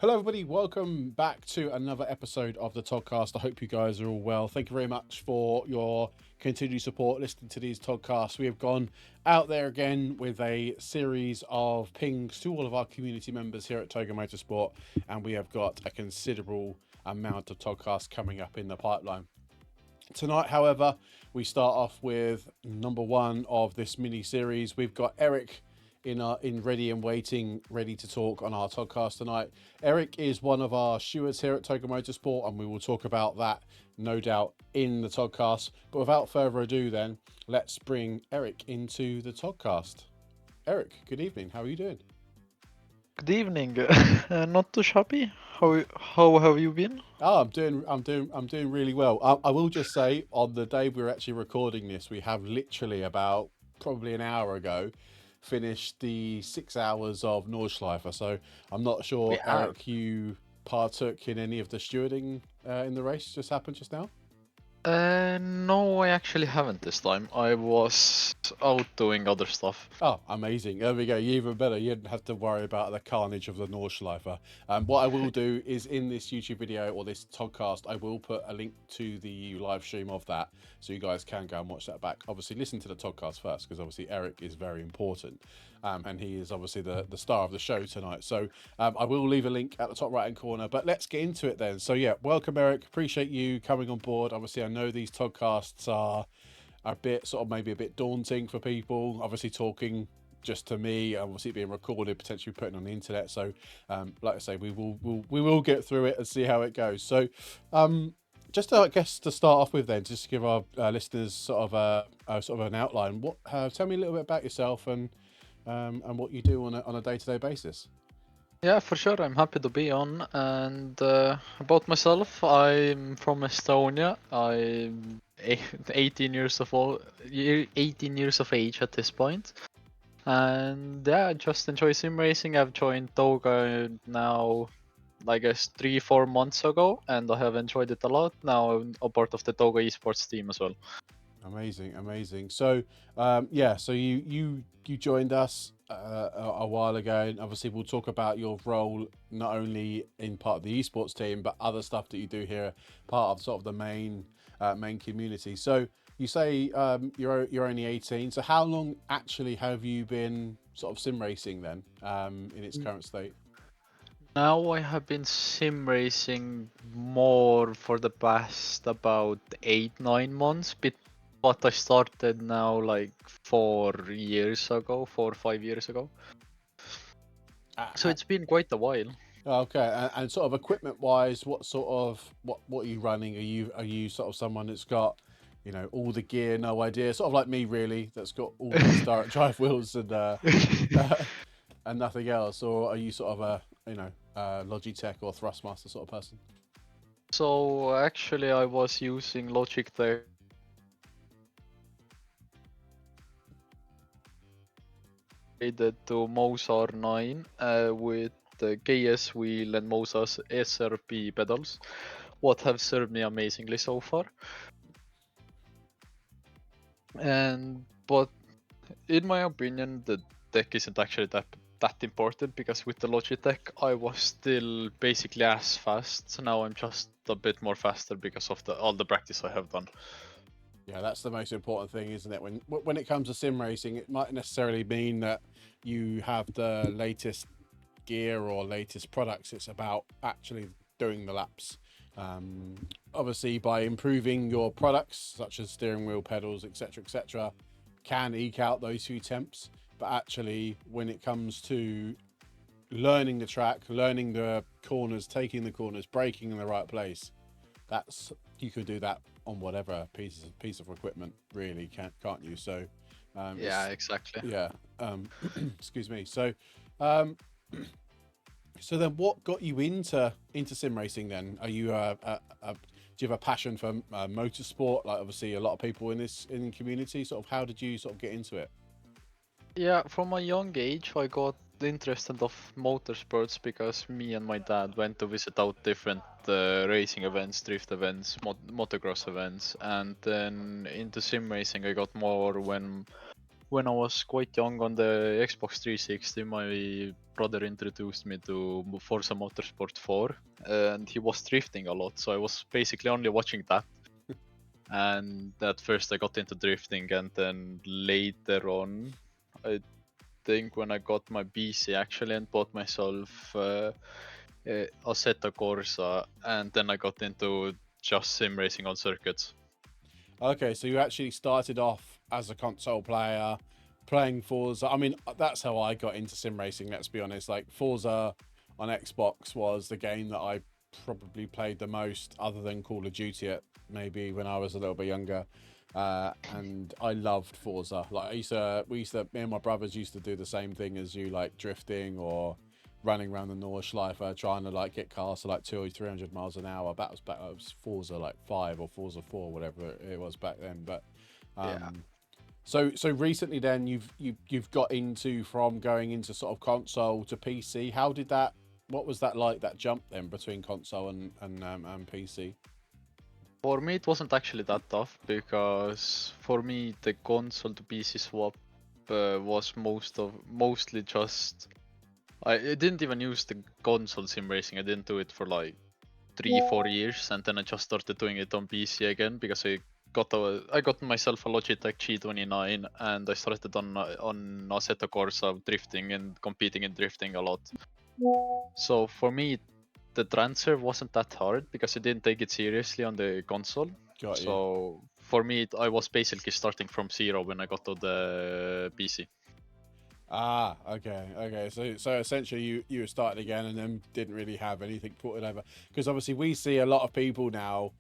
Hello, everybody. Welcome back to another episode of the Togcast. I hope you guys are all well. Thank you very much for your continued support listening to these Togcasts. We have gone out there again with a series of pings to all of our community members here at TOGA Motorsport, and we have got a considerable amount of Togcasts coming up in the pipeline. Tonight, however, we start off with number one of this mini series. We've got Erik in ready and waiting, ready to talk on our Togcast tonight. Erik is one of our stewards here at TOGA Motorsport, and we will talk about that, no doubt, in the Togcast. But without further ado, then, let's bring Erik into the Togcast. Erik, good evening. How are you doing? Good evening. Not too shabby. How have you been? Oh, I'm doing really well. I will just say, on the day we're actually recording this, we have literally about probably an hour ago finished the 6 hours of Nordschleife. So I'm not We sure, have. Erik, you partook in any of the stewarding in the race just happened just now? No, I actually haven't this time. I was out doing other stuff. Oh, amazing. There we go. Even better. You didn't have to worry about the carnage of the Nordschleife. What I will do is in this YouTube video or this Togcast, I will put a link to the live stream of that so you guys can go and watch that back. Obviously, listen to the Togcast first because obviously Erik is very important and he is obviously the star of the show tonight. So I will leave a link at the top right hand corner, but let's get into it then. So, yeah, welcome, Erik. Appreciate you coming on board. Obviously, I know these Togcasts are a bit sort of maybe a bit daunting for people, obviously talking just to me, obviously being recorded, potentially putting on the internet. So like I say, we will get through it and see how it goes. So just I guess to start off with then, just to give our listeners sort of an outline, what tell me a little bit about yourself and what you do on a day-to-day basis. Yeah, for sure. I'm happy to be on. And about myself, I'm from Estonia. I'm 18 years of 18 years of age at this point. And yeah, I just enjoy sim racing. I've joined TOGA now, I guess 3-4 months ago, and I have enjoyed it a lot. Now I'm a part of the TOGA esports team as well. Amazing. So, so you joined us a while ago, and obviously we'll talk about your role not only in part of the esports team, but other stuff that you do here, part of sort of the main community. So you say you're only 18. So how long actually have you been sort of sim racing then in its current state? Now I have been sim racing more for the past about 8-9 months, but I started now like 4 years ago, 4 or 5 years ago. So Uh, it's been quite a while. Okay, and sort of equipment wise, what sort of what are you running? Are you sort of someone that's got, all the gear, no idea, sort of like me really, that's got all these direct drive wheels and and nothing else, or are you sort of a Logitech or Thrustmaster sort of person? So actually I was using Logitech to Moza R9 with the KS wheel and Moza's SRP pedals, what have served me amazingly so far. And but in my opinion, the deck isn't actually that important because with the Logitech, I was still basically as fast. So now I'm just a bit more faster because of all the practice I have done. Yeah, that's the most important thing, isn't it? When it comes to sim racing, it might necessarily mean that you have the latest gear or latest products. It's about actually doing the laps. Obviously, by improving your products such as steering wheel, pedals, etc., can eke out those few temps. But actually, when it comes to learning the track, learning the corners, taking the corners, braking in the right place, that's you could do that on whatever piece of equipment, really, can't you? So, Yeah, exactly. yeah. Excuse me. So, um, so then, what got you into sim racing? Then, are you do you have a passion for motorsport? Like, obviously, a lot of people in the community. Sort of, how did you sort of get into it? Yeah, from a young age, I got interested of motorsports because me and my dad went to visit out different racing events, drift events, motocross events, and then into sim racing I got more when when I was quite young on the Xbox 360, my brother introduced me to Forza Motorsport 4, and he was drifting a lot, so I was basically only watching that. And at first I got into drifting, and then later on, I think when I got my BC actually and bought myself Assetto Corsa, and then I got into just sim racing on circuits. Okay, so you actually started off as a console player, playing Forza. I mean, that's how I got into sim racing, let's be honest. Like, Forza on Xbox was the game that I probably played the most, other than Call of Duty, maybe when I was a little bit younger. And I loved Forza. Like, me and my brothers used to do the same thing as you, like drifting or running around the Nordschleife, trying to like get cars to like 200 or 300 miles an hour. That was Forza like 5 or Forza 4, whatever it was back then. But Yeah. so recently, then you've got into from going into sort of console to PC. How did that? What was that like? That jump then between console and PC? For me, it wasn't actually that tough because for me, the console to PC swap was mostly just. I didn't even use the console sim racing. I didn't do it for like 3-4 years, and then I just started doing it on PC again because I got myself a Logitech G29, and I started on Assetto Corsa drifting and competing in drifting a lot. So for me, the transfer wasn't that hard because I didn't take it seriously on the console. Got you. So for me, I was basically starting from zero when I got to the PC. Ah, okay. So essentially, you were starting again, and then didn't really have anything put over. Because obviously, we see a lot of people now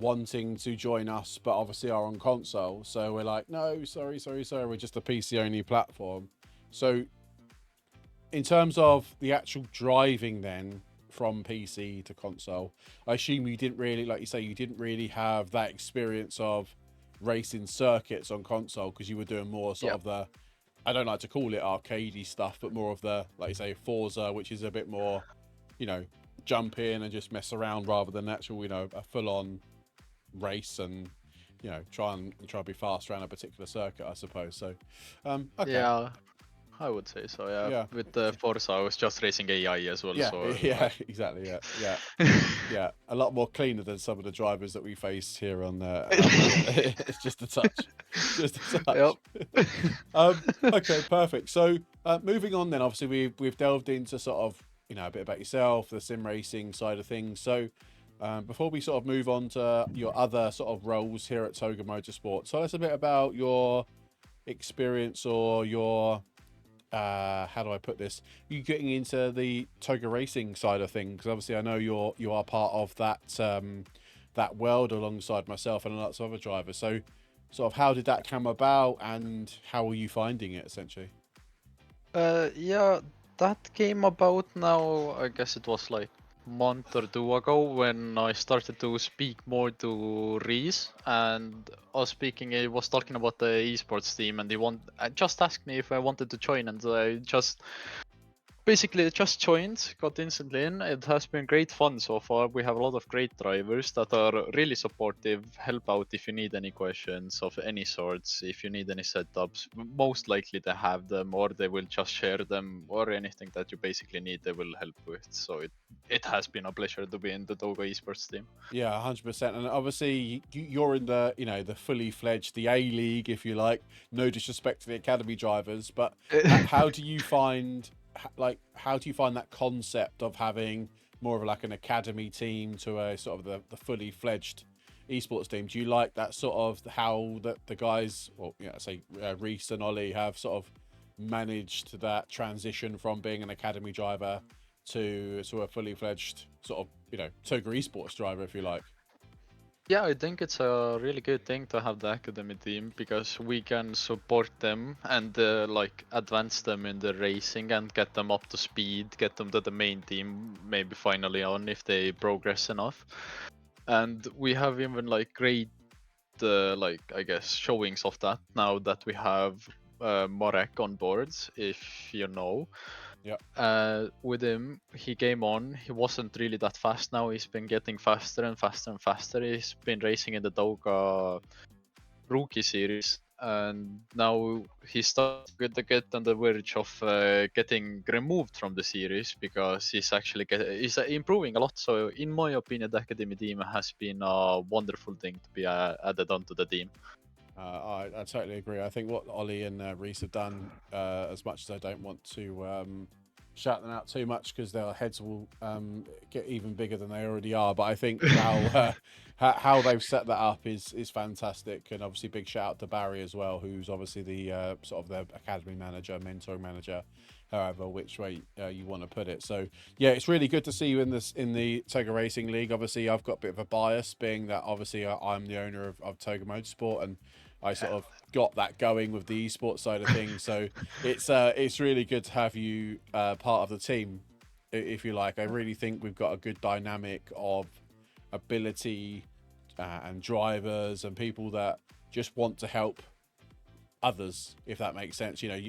wanting to join us, but obviously are on console. So we're like, no, sorry, we're just a PC only platform. So in terms of the actual driving, then from PC to console, I assume you didn't really, like you say, you didn't really have that experience of racing circuits on console because you were doing more sort of the, I don't like to call it arcadey stuff, but more of the, like you say, Forza, which is a bit more, jump in and just mess around rather than actual, a full-on race and, try and be fast around a particular circuit, I suppose. So, okay. Yeah, I would say so. Yeah, Yeah. with the Forza, I was just racing AI as well. Yeah, So yeah, exactly. Yeah. A lot more cleaner than some of the drivers that we face here on there. It's just a touch. Just a touch. Okay, perfect. So moving on then, obviously we've delved into sort of, a bit about yourself, the sim racing side of things. So before we sort of move on to your other sort of roles here at TOGA Motorsport, tell us a bit about your experience or your how do I put this? You getting into the TOGA racing side of things? Because obviously, I know you are part of that that world alongside myself and lots of other drivers. So, sort of, how did that come about, and how are you finding it essentially? yeah, that came about now. I guess it was like month or two ago when I started to speak more to Reese, and I was speaking. He was talking about the esports team, and just asked me if I wanted to join, and I just joined, got instantly in. It has been great fun so far. We have a lot of great drivers that are really supportive, help out if you need any questions of any sorts, if you need any setups. Most likely they have them, or they will just share them, or anything that you basically need, they will help with. So it has been a pleasure to be in the TOGA esports team. Yeah, 100%. And obviously, you're in the the fully fledged, the A League, if you like. No disrespect to the academy drivers, but how do you find how do you find that concept of having more of like an academy team to a sort of the fully fledged esports team? Do you like that sort of how the guys, or say Reese and Ollie, have sort of managed that transition from being an academy driver to a fully fledged sort of TOGA esports driver, if you like? Yeah, I think it's a really good thing to have the academy team because we can support them and like advance them in the racing and get them up to speed, get them to the main team maybe finally on if they progress enough. And we have even like great like I guess showings of that now that we have Marek on boards, if you know. Yeah. With him, he came on. He wasn't really that fast. Now he's been getting faster and faster and faster. He's been racing in the TOGA rookie series and now he's starting to get on the verge of getting removed from the series because he's improving a lot. So in my opinion, the academy team has been a wonderful thing to be added onto the team. I totally agree. I think what Ollie and Reese have done, as much as I don't want to shout them out too much because their heads will get even bigger than they already are. But I think how they've set that up is fantastic, and obviously big shout out to Barry as well, who's obviously the sort of their academy manager, mentoring manager, however which way you want to put it. So yeah, it's really good to see you in the TOGA Racing League. Obviously, I've got a bit of a bias, being that obviously I'm the owner of TOGA Motorsport, and I sort of got that going with the esports side of things. So it's really good to have you part of the team, if you like. I really think we've got a good dynamic of ability and drivers and people that just want to help others, if that makes sense. You know,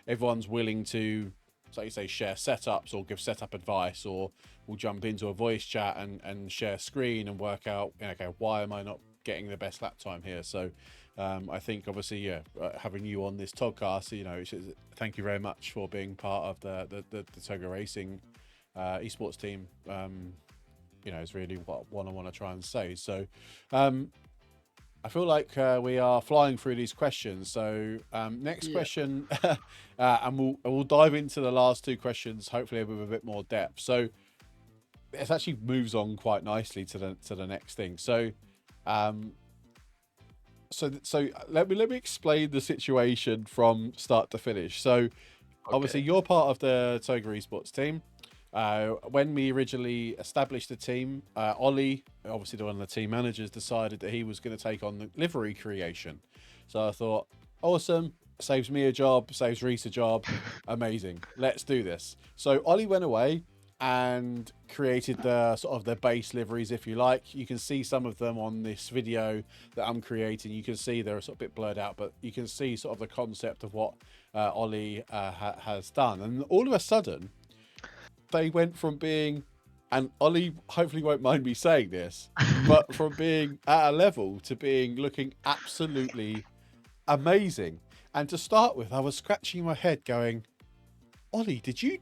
everyone's willing to, so you say, share setups or give setup advice, or we'll jump into a voice chat and share screen and work out, okay, why am I not getting the best lap time here? So I think obviously, yeah, having you on this Togcast, you know, thank you very much for being part of the TOGA Racing esports team. You know, is really what I want to try and say. So I feel like we are flying through these questions. So next question, and we'll dive into the last two questions, hopefully with a bit more depth. So it actually moves on quite nicely to the next thing. So so let me explain the situation from start to finish. So obviously you're part of the TOGA esports team. When we originally established the team, Ollie, obviously one of the team managers, decided that he was going to take on the livery creation. So I thought, awesome, saves me a job, saves Reese a job, amazing, let's do this. So Ollie went away and created the sort of the base liveries, if you like. You can see some of them on this video that I'm creating. You can see they're sort of a bit blurred out, but you can see sort of the concept of what Ollie has done. And all of a sudden, they went from being, and Ollie hopefully won't mind me saying this, but from being at a level to being looking absolutely amazing. And to start with, I was scratching my head going, Ollie, did you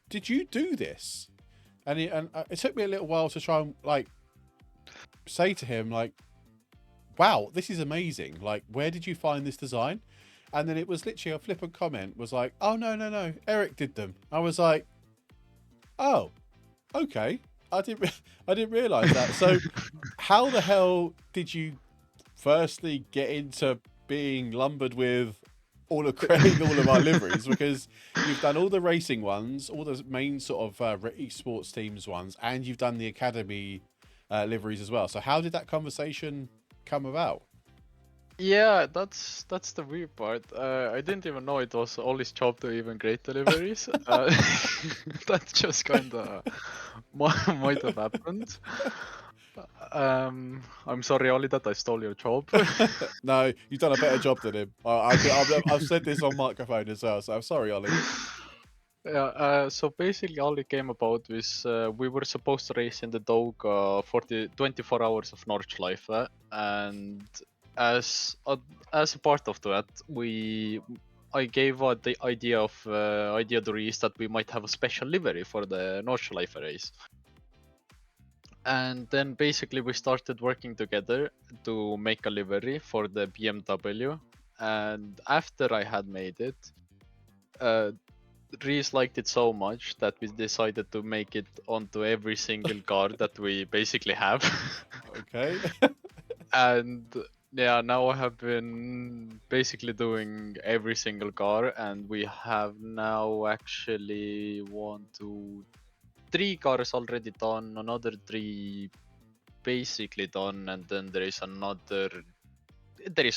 do this? And it took me a little while to try and like say to him, like, wow, this is amazing. Like, where did you find this design? And then it was literally a flippant comment was like, oh, no, Erik did them. I was like, oh, okay. I didn't realize that. So how the hell did you firstly get into being lumbered with creating all of our liveries? Because you've done all the racing ones, all the main sort of esports teams ones, and you've done the academy liveries as well. So how did that conversation come about? Yeah, that's the weird part. I didn't even know it was Ollie's job to even create deliveries. That just kind of might have happened. I'm sorry, Ollie, that I stole your job. No, you've done a better job than him. I've said this on microphone as well, so I'm sorry, Ollie. Yeah, so basically all it came about was we were supposed to race in the TOGA for the 24 hours of Nordschleife, and as a part of that, I gave the idea to Reese that we might have a special livery for the Nordschleife race. And then basically we started working together to make a livery for the BMW. And after I had made it, Reese liked it so much that we decided to make it onto every single car that we basically have. Okay. And yeah, now I have been basically doing every single car, and we have now actually 1, 2, 3 cars already done, another 3 basically done, and then there is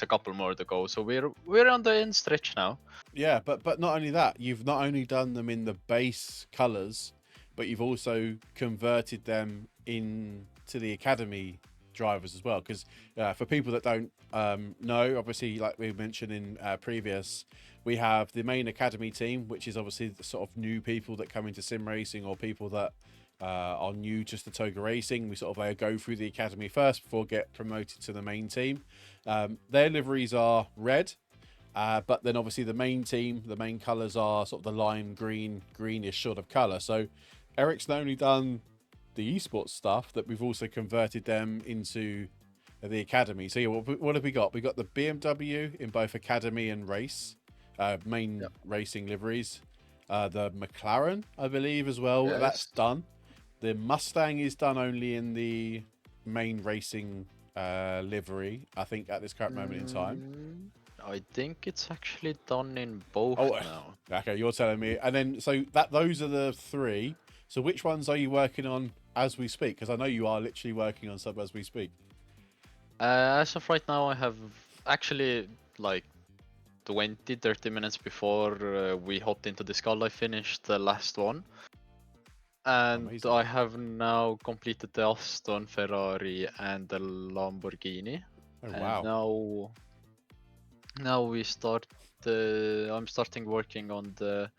a couple more to go. So we're on the end stretch now. Yeah, but not only that, you've not only done them in the base colors, but you've also converted them into the academy drivers as well. Because for people that don't know, obviously, like we mentioned in previous, we have the main academy team, which is obviously the sort of new people that come into sim racing, or people that are new just to TOGA racing. We sort of go through the academy first before get promoted to the main team. Their liveries are red. But then obviously the main team, the main colours are sort of the lime green, greenish sort of colour. So Eric's not only done the esports stuff, that we've also converted them into the academy. So yeah, what have we got? We got the BMW in both academy and race, main racing liveries. The McLaren, I believe, as well. Yes. That's done. The Mustang is done only in the main racing livery, I think, at this current moment in time. I think it's actually done in both now. Okay, you're telling me. And then, so those are the three. So which ones are you working on as we speak? Because I know you are literally working on some as we speak. As of right now, I have actually like 20-30 minutes before we hopped into this call, I finished the last one. And Amazing. I have now completed the Aston, Ferrari, and the Lamborghini. Oh, and wow. now we start. I'm starting working on the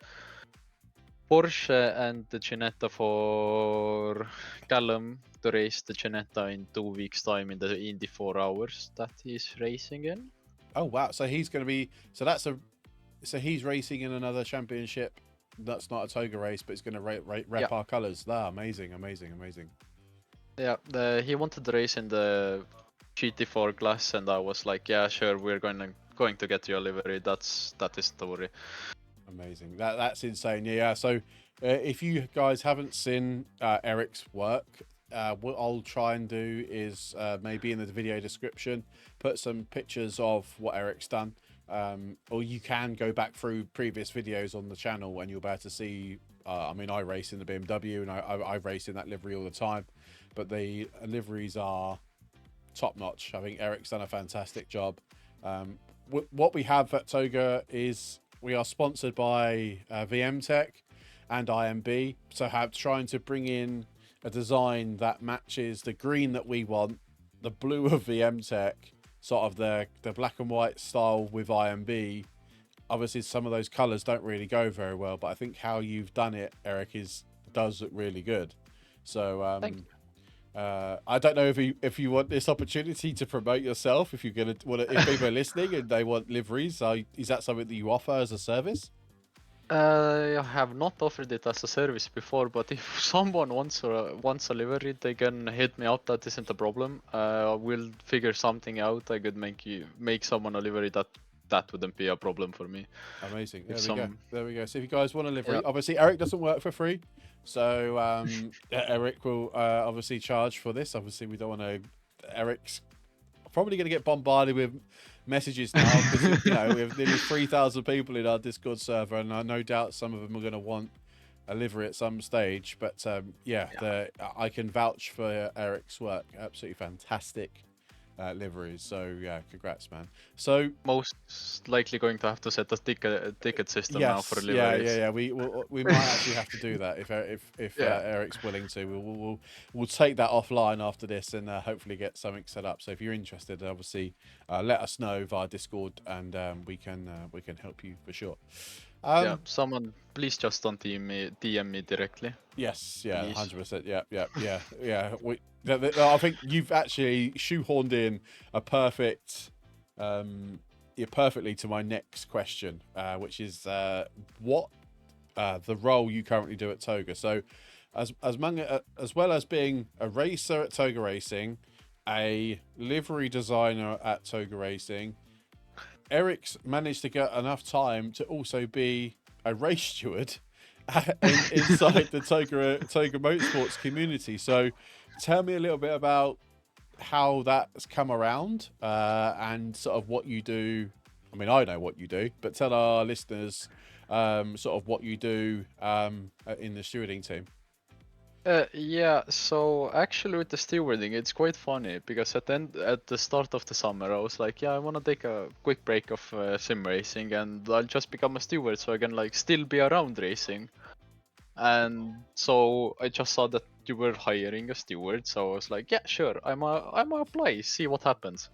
Porsche and the Ginetta for Callum to race the Ginetta in 2 weeks' time in the Indy 4 hours that he's racing in. Oh, wow. So he's going to be. So he's racing in another championship. That's not a TOGA race, but it's going to rep our colours. Amazing. Yeah, he wanted to race in the GT4 class, and I was like, yeah, sure, we're going to get you a livery. That is the story. Amazing. That's insane. Yeah. So if you guys haven't seen Eric's work, what I'll try and do is maybe in the video description put some pictures of what Eric's done. Or you can go back through previous videos on the channel and you'll be able to see. I mean, I race in the BMW and I race in that livery all the time, but the liveries are top notch. I think Eric's done a fantastic job. What we have at TOGA is we are sponsored by VM Tech and IMB, so trying to bring in a design that matches the green that we want, the blue of VM Tech, sort of the black and white style with IMB. Obviously, some of those colours don't really go very well, but I think how you've done it, Eric, does look really good. So Thank you. I don't know if you want this opportunity to promote yourself. If you're gonna if people are listening and they want liveries, is that something that you offer as a service? I have not offered it as a service before, but if someone wants a livery, they can hit me up. That isn't a problem. We'll figure something out. I could make someone a livery that wouldn't be a problem for me. Amazing. There we go. So if you guys want a livery, Yeah. obviously Eric doesn't work for free. So Eric will obviously charge for this. Obviously, we don't want to. Eric's probably going to get bombarded with messages now because we have nearly 3,000 people in our Discord server, and I no doubt some of them are going to want a livery at some stage. But I can vouch for Eric's work. Absolutely fantastic liveries. So yeah, congrats, man. So most likely going to have to set a ticket system now for liveries. Yeah. We might actually have to do that if Eric's willing to. We'll take that offline after this and hopefully get something set up. So if you're interested, obviously let us know via Discord and we can help you for sure. Someone please just don't DM me directly. Yes, yeah, 100%. Yeah. I think you've actually shoehorned in perfectly to my next question, which is what the role you currently do at TOGA. So, as well as being a racer at TOGA Racing, a livery designer at TOGA Racing, Eric's managed to get enough time to also be a race steward inside the TOGA Motorsports community. So tell me a little bit about how that's come around and sort of what you do. I mean, I know what you do, but tell our listeners sort of what you do in the stewarding team. So actually with the stewarding, it's quite funny because at the start of the summer, I was like, I want to take a quick break of sim racing and I'll just become a steward so I can like still be around racing. And so I just saw that you were hiring a steward, so I was like, yeah, sure, I'm apply, see what happens.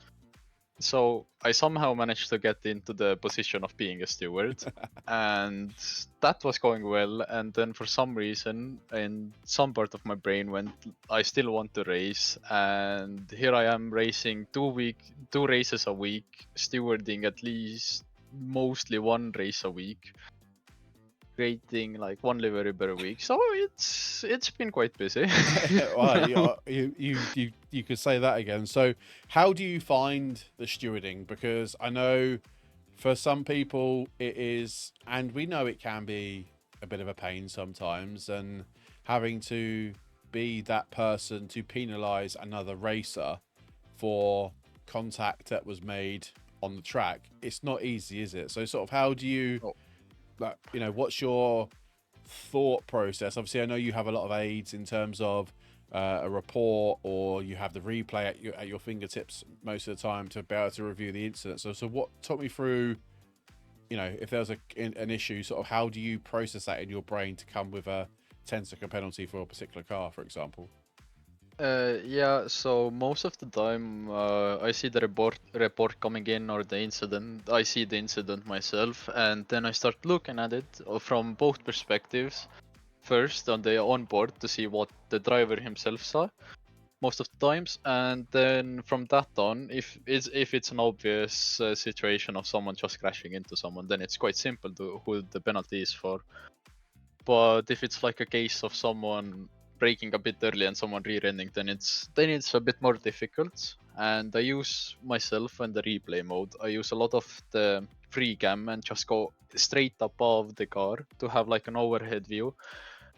So I somehow managed to get into the position of being a steward, and that was going well. And then for some reason, in some part of my brain went, I still want to race, and here I am racing 2 races a week, stewarding at least mostly one race a week, creating like one livery per week. So it's been quite busy. Well, you could say that again. So, how do you find the stewarding? Because I know for some people it is, and we know it can be a bit of a pain sometimes, and having to be that person to penalise another racer for contact that was made on the track. It's not easy, is it? So, sort of, how do you, Oh. like, what's your thought process? Obviously, I know you have a lot of aids in terms of a report, or you have the replay at your fingertips most of the time to be able to review the incident. So what, talk me through, if there's an issue, sort of how do you process that in your brain to come with a 10-second penalty for a particular car, for example? Yeah, so most of the time I see the report coming in, or the incident. I see the incident myself, and then I start looking at it from both perspectives. First on the onboard to see what the driver himself saw most of the times, and then from that on, if it's an obvious situation of someone just crashing into someone, then it's quite simple to who the penalty is for. But if it's like a case of someone braking a bit early and someone rear-ending, then it's a bit more difficult. And I use myself in the replay mode. I use a lot of the free cam and just go straight above the car to have like an overhead view,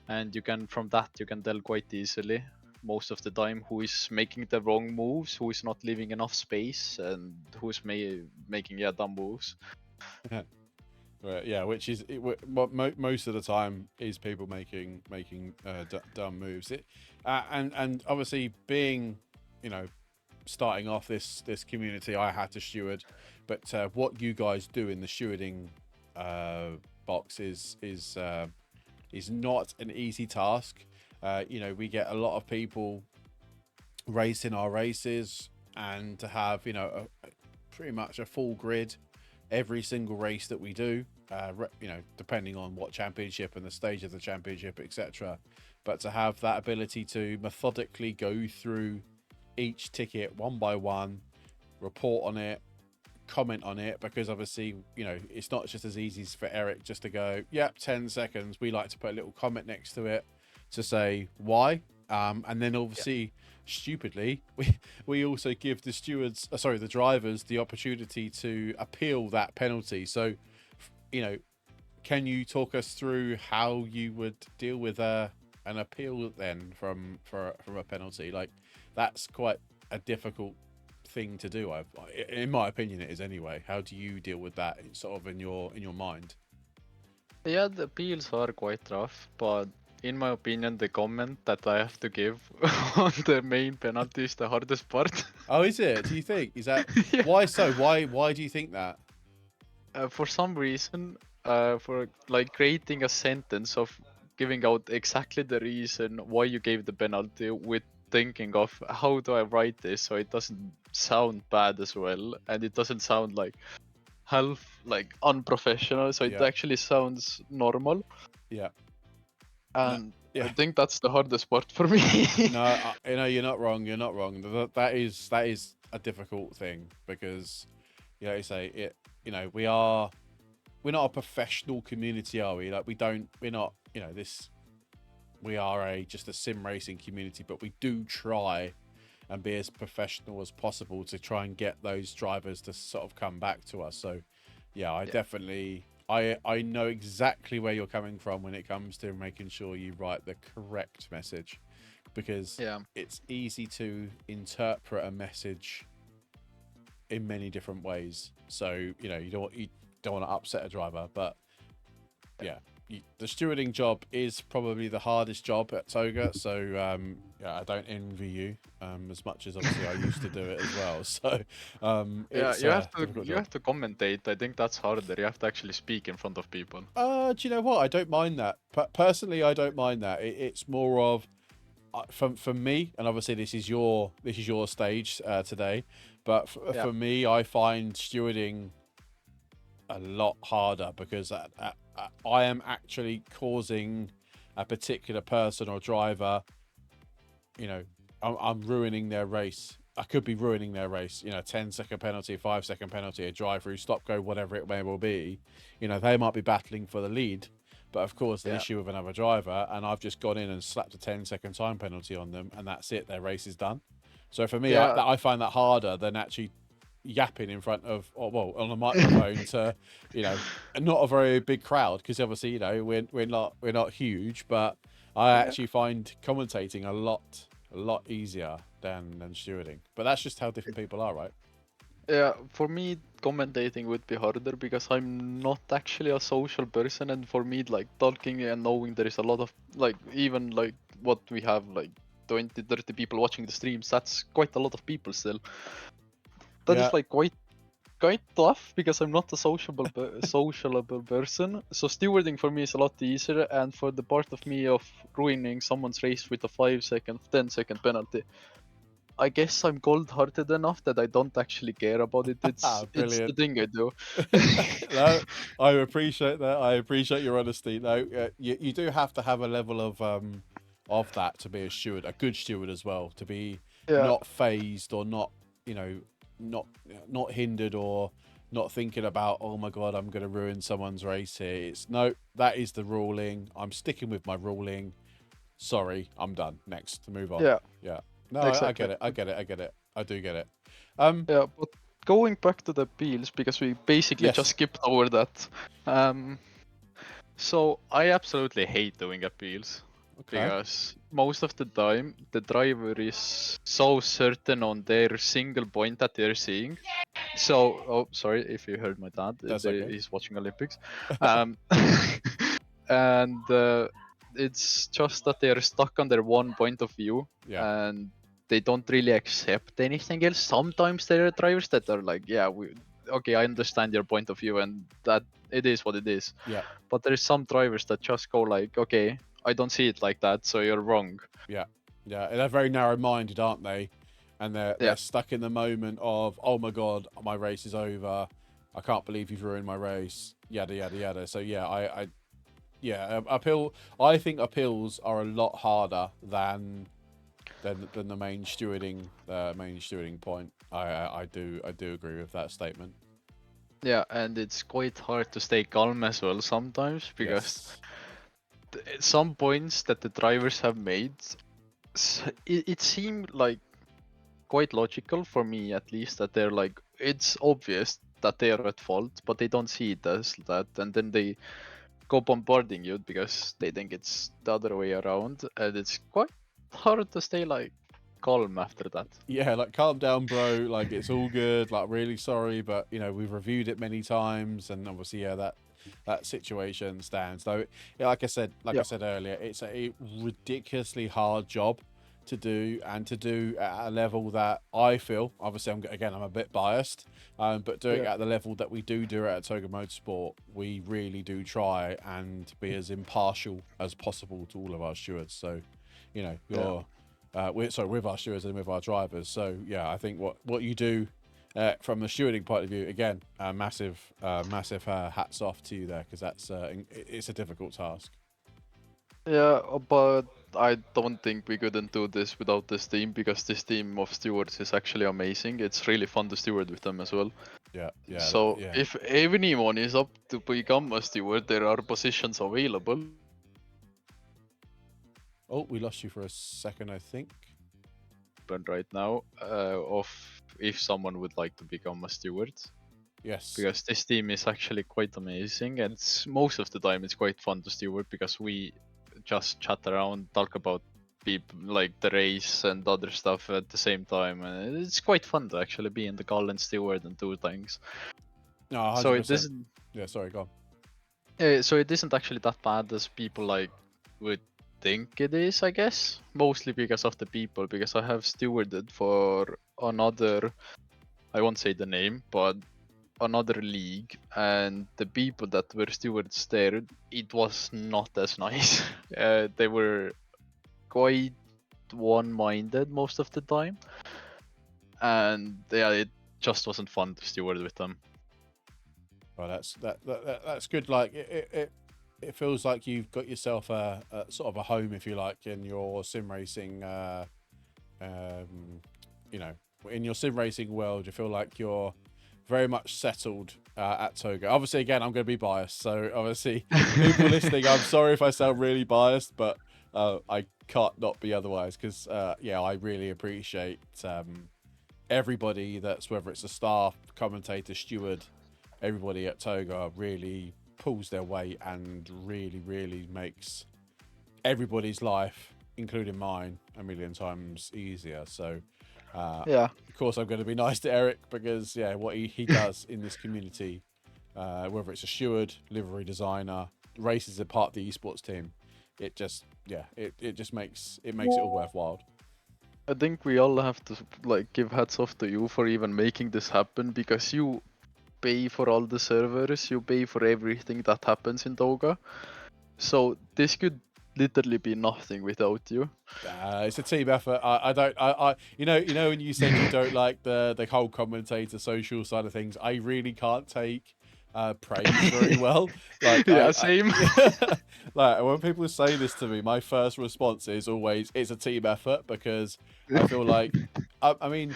and from that you can tell quite easily most of the time who is making the wrong moves, who is not leaving enough space, and who's making dumb moves. Right, yeah, which is most of the time is people making dumb moves. And obviously being, starting off this community, I had to steward, but what you guys do in the stewarding box is not an easy task. We get a lot of people racing our races, and to have pretty much a full grid every single race that we do, depending on what championship and the stage of the championship, etc. But to have that ability to methodically go through each ticket one by one, report on it, comment on it, because obviously, it's not just as easy for Erik just to go, yep, 10 seconds. We like to put a little comment next to it to say why. And then obviously, stupidly, we also give the drivers the opportunity to appeal that penalty. So, can you talk us through how you would deal with an appeal then from a penalty? Like, that's quite a difficult thing to do. In my opinion, it is anyway. How do you deal with that, sort of in your mind? Yeah, the appeals are quite rough, but in my opinion, the comment that I have to give on the main penalty is the hardest part. Oh, is it? Do you think? Is that Yeah. why so? Why do you think that? For some reason, for like creating a sentence of giving out exactly the reason why you gave the penalty, with thinking of how do I write this so it doesn't sound bad as well, and it doesn't sound like half like unprofessional, so it Yeah, actually sounds normal. yeah, no, And I yeah. think that's the hardest part for me. No, you're not wrong. You're not wrong. That is a difficult thing, because, you say it. We're not a professional community, are we? Like, we're not. This. We are just a sim racing community, but we do try and be as professional as possible to try and get those drivers to sort of come back to us. So, yeah, I Yeah. definitely. I know exactly where you're coming from when it comes to making sure you write the correct message, because Yeah. it's easy to interpret a message in many different ways. So, you don't want to upset a driver, but yeah, the stewarding job is probably the hardest job at TOGA. So I don't envy you, as much as obviously I used to do it as well. So Yeah, it's you have a to difficult you job. have to commentate. I think that's harder. You have to actually speak in front of people. Do you know what? I don't mind that. Personally, I don't mind that. It's more of, for me, and obviously this is your stage today, but Yeah. for me, I find stewarding a lot harder, because I am actually causing a particular person or driver, I'm ruining their race I could be ruining their race. 10-second penalty, 5-second penalty, a drive through, stop go, whatever it may well be. They might be battling for the lead, but of course the issue with another driver, and I've just gone in and slapped a 10-second time penalty on them, and that's it. Their race is done. So for me, Yeah. I find that harder than actually yapping in front of, on a microphone to, not a very big crowd, because obviously, we're not huge, but I actually find commentating a lot easier than stewarding. But that's just how different people are, right? Yeah, for me, commentating would be harder because I'm not actually a social person, and for me, like talking and knowing there is a lot of even what we have 20, 30 people watching the streams. That's quite a lot of people still. That is Yeah. quite tough because I'm not a sociable person. So stewarding for me is a lot easier, and for the part of me of ruining someone's race with a 5-second, 10-second penalty, I guess I'm cold-hearted enough that I don't actually care about it. It's the Brilliant. thing I do. No, I appreciate that. I appreciate your honesty. No, you do have to have a level of that to be a steward, a good steward as well, to be Yeah, not phased or not, not hindered or not thinking about, oh my God, I'm going to ruin someone's race here. It's no, that is the ruling. I'm sticking with my ruling. Sorry, I'm done. Next, move on. yeah, Yeah. No, I exactly. get it. I get it. I get it. I do get it. Yeah, but going back to the appeals, because we basically just Yes. skipped over that. So I absolutely hate doing appeals Okay. because most of the time the driver is so certain on their single point that they're seeing. So, oh, sorry if you heard my dad. That's okay. He's watching Olympics, and it's just that they're stuck on their one point of view, Yeah. and they don't really accept anything else. Sometimes there are drivers that are like, yeah, okay, I understand your point of view, and that it is what it is. Yeah. But there's some drivers that just go like, okay, I don't see it like that, so you're wrong. Yeah. Yeah. And they're very narrow-minded, aren't they? And they're Yeah, stuck in the moment of, oh my God, my race is over. I can't believe you've ruined my race. Yada yada yada. So yeah, appeal. I think appeals are a lot harder than the main stewarding point. I do agree with that statement. yeah, and it's quite hard to stay calm as well sometimes because Yes. some points that the drivers have made, it seemed like quite logical for me at least, that they're like, it's obvious that they are at fault, but they don't see it as that, and then they go bombarding you because they think it's the other way around, and it's quite hard to stay calm after that. Yeah, like calm down, bro. Like it's all good. Like really sorry, but we've reviewed it many times, and obviously, yeah, that situation stands. Though, yeah, like I said earlier, it's a ridiculously hard job to do, and to do at a level that I feel. Obviously, I'm a bit biased, but doing it at the level that we do it at TOGA Motorsport, we really do try and be as impartial as possible to all of our stewards. So, you're. With our stewards and with our drivers. So yeah, I think what you do from the stewarding point of view, again, massive hats off to you there, because it's a difficult task. Yeah, but I don't think we couldn't do this without this team, because this team of stewards is actually amazing. It's really fun to steward with them as well. Yeah, So yeah. if anyone is up to become a steward, there are positions available. Oh, we lost you for a second, I think. But right now, of if someone would like to become a steward, Yes. because this team is actually quite amazing, and most of the time it's quite fun to steward because we just chat around, talk about people like the race and other stuff at the same time, and it's quite fun to actually be in the call and steward and do things. No, So 100%. it isn't. Yeah, sorry, go on. So it isn't actually that bad as people would think it is, I guess. Mostly because of the people, because I have stewarded for another, I won't say the name, but another league, and the people that were stewards there, it was not as nice. They were quite one-minded most of the time, and yeah, it just wasn't fun to steward with them. Well, that's good. Like it feels like you've got yourself a sort of a home, if you like, in your sim racing, um, you know, in your sim racing world, you feel like you're very much settled at Toga? Obviously, again, I'm going to be biased, so obviously, people listening, I'm sorry if I sound really biased, but I can't not be otherwise, because yeah, I really appreciate everybody that's, whether it's a staff, commentator, steward, everybody at Toga really pulls their weight and really makes everybody's life, including mine, a million times easier. So Yeah. of course I'm going to be nice to Erik, because yeah, what he does in this community, whether it's a steward, livery designer, races a part of the esports team, it just, yeah, it just makes it all worthwhile. I think we all have to like give hats off to you for even making this happen, because you pay for all the servers, you pay for everything that happens in Toga. So this could literally be nothing without you. It's a team effort. I don't. you know, when you said you don't like the whole commentator social side of things, I really can't take praise very well. Like Yeah, same. like when people say this to me, my first response is always, it's a team effort, because I feel like, I mean,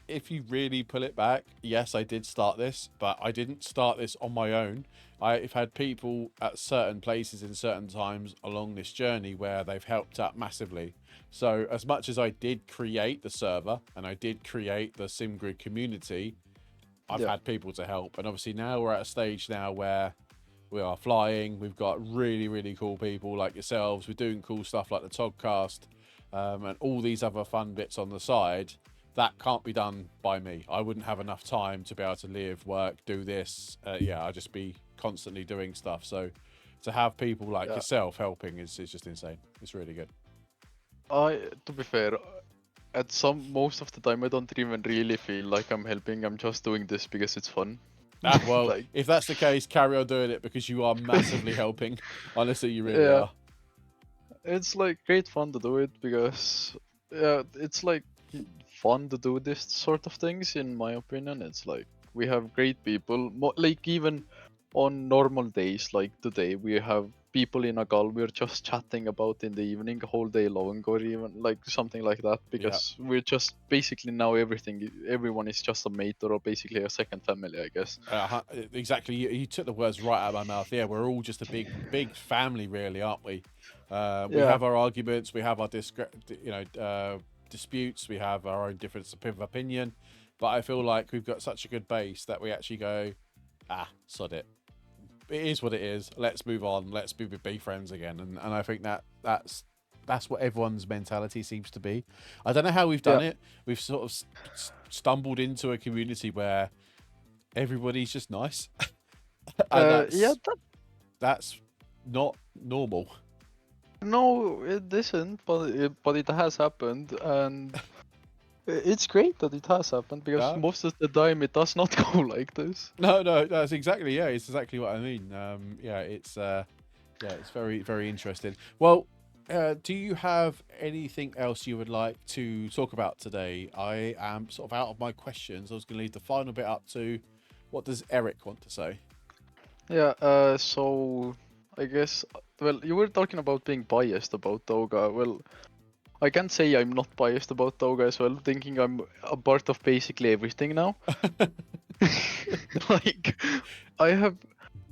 if you really pull it back, yes, I did start this, but I didn't start this on my own. I've had people at certain places in certain times along this journey where they've helped out massively. So as much as I did create the server and I did create the SimGrid community, I've Yeah. had people to help. And obviously now we're at a stage now where we are flying. We've got really cool people like yourselves. We're doing cool stuff like the Togcast, and all these other fun bits on the side. That can't be done by me. I wouldn't have enough time to be able to live, work, do this. Yeah, I'd just be constantly doing stuff. So to have people like yourself helping is just insane. It's really good. To be fair, most of the time I don't even really feel like I'm helping. I'm just doing this because it's fun. Well, Like, if that's the case, carry on doing it, because you are massively helping. Honestly, you really yeah, are. it's like great fun to do it, because yeah, it's like fun to do this sort of things. In my opinion, it's like we have great people. Like even on normal days, like today, we have people in a call we're just chatting about in the evening, a whole day long, or even like something like that, Yeah. because we're just basically now everyone is just a mate, or basically a second family, I guess. Exactly. You took the words right out of my mouth. Yeah, we're all just a big family, really, aren't we? We Yeah. have our arguments, we have our disputes, we have our own difference of opinion, but I feel like we've got such a good base that we actually go, sod it. It is what it is. Let's move on. Let's be friends again. And I think that's what everyone's mentality seems to be. I don't know how we've done it. We've sort of stumbled into a community where everybody's just nice. And Yeah, that's not normal. no, it isn't, but it has happened, and it's great that it has happened, because No, most of the time it does not go like this. no, that's exactly, yeah, it's exactly what I mean. Yeah, it's very interesting. Well, do you have anything else you would like to talk about today? I am sort of out of my questions. I was going to leave the final bit up to, what does Erik want to say? Yeah, so I guess, well, you were talking about being biased about Toga. Well, I can say I'm not biased about Toga as well, thinking I'm a part of basically everything now. Like, I have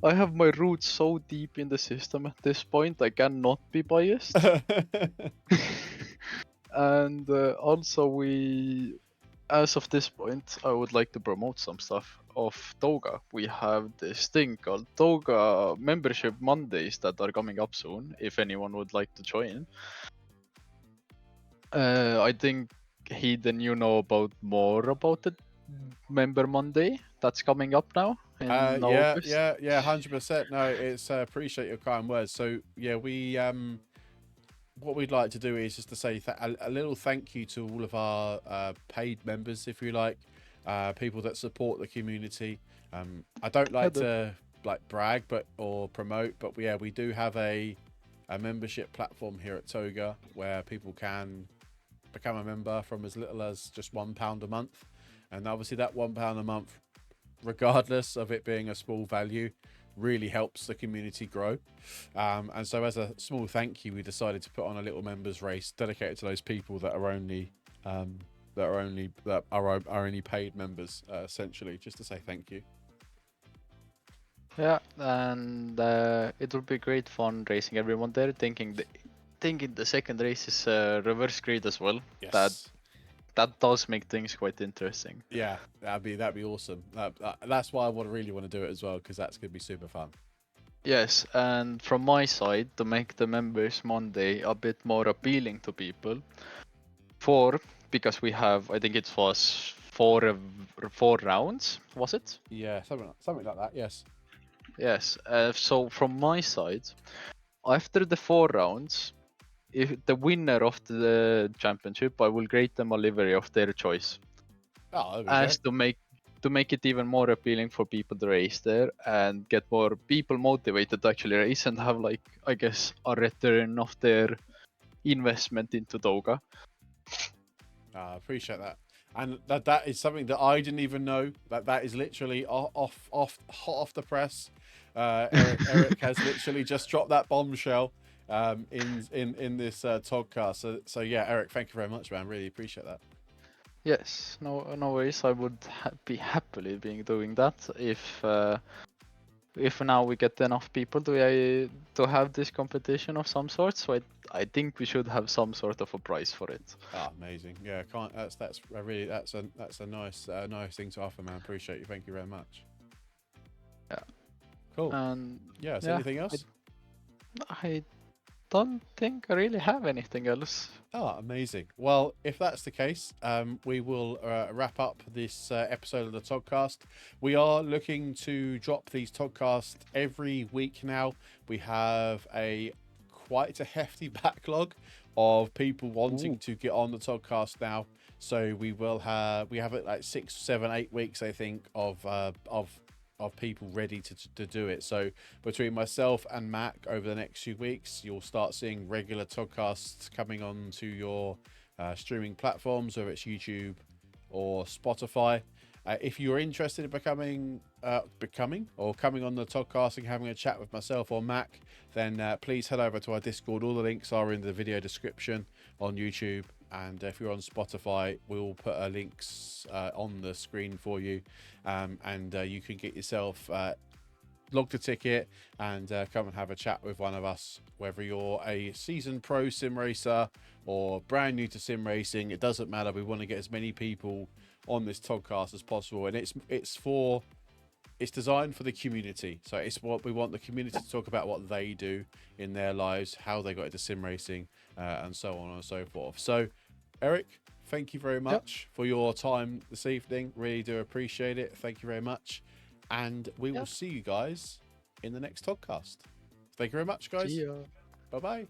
I have my roots so deep in the system at this point, I cannot be biased. And also, as of this point, I would like to promote some stuff of Toga. We have this thing called Toga Membership Mondays that are coming up soon, if anyone would like to join. I think Heathen, you know more about the Member Monday that's coming up now in Yeah, August. 100%. No, it's appreciate your kind words. So yeah, we what we'd like to do is just to say a little thank you to all of our paid members, if you like, people that support the community. I don't like to brag or promote, but yeah, we do have a membership platform here at Toga where people can become a member from as little as just £1 a month, and obviously that £1 a month, regardless of it being a small value, really helps the community grow. And so as a small thank you, we decided to put on a little members race dedicated to those people that are only that are only paid members, essentially, just to say thank you. Yeah, and it will be great fun racing everyone there. Thinking the second race is reverse grid as well. Yes. That does make things quite interesting. Yeah, that'd be awesome. That's why I really want to do it as well, because that's gonna be super fun. Yes, and from my side, to make the members Monday a bit more appealing to people, because we have, I think it was four rounds, was it? Yeah, something like that. Yes. Yes. So from my side, after the 4 rounds, if the winner of the championship, I will grade them a livery of their choice, Oh, there we as go. to make it even more appealing for people to race there and get more people motivated to actually race and have, like, I guess, a return of their investment into TOGA. I appreciate that, and that is something that I didn't even know. That is literally hot off the press. Erik has literally just dropped that bombshell in this Togcast. So yeah, Erik, thank you very much, man. Really appreciate that. Yes, no worries. I would be happily being doing that if now we get enough people to have this competition of some sort. So I think we should have some sort of a prize for it. Ah, amazing. Yeah, can't. That's a really that's a nice thing to offer, man. Appreciate you. Thank you very much. Yeah. Cool. And Yeah. Is yeah, anything else? I don't think I really have anything else. Oh, amazing. Well, if that's the case, we will wrap up this episode of the Togcast. We are looking to drop these Togcasts every week now. We have quite a hefty backlog of people wanting to get on the Togcast now. So we have it like 6, 7, 8 weeks, I think, of people ready to do it. So between myself and Mac, over the next few weeks, you'll start seeing regular Togcasts coming on to your streaming platforms, whether it's YouTube or Spotify. If you're interested in coming on the Togcast and having a chat with myself or Mac, then please head over to our Discord. All the links are in the video description on YouTube. And if you're on Spotify, we'll put links on the screen for you, and you can get yourself logged a ticket and come and have a chat with one of us. Whether you're a seasoned pro sim racer or brand new to sim racing, it doesn't matter. We want to get as many people on this Togcast as possible, and it's designed for the community. So it's what we want the community to talk about, what they do in their lives, how they got into sim racing, and so on and so forth. So, Erik, thank you very much for your time this evening. Really do appreciate it. Thank you very much. And we will see you guys in the next Togcast. Thank you very much, guys. See ya. Bye-bye.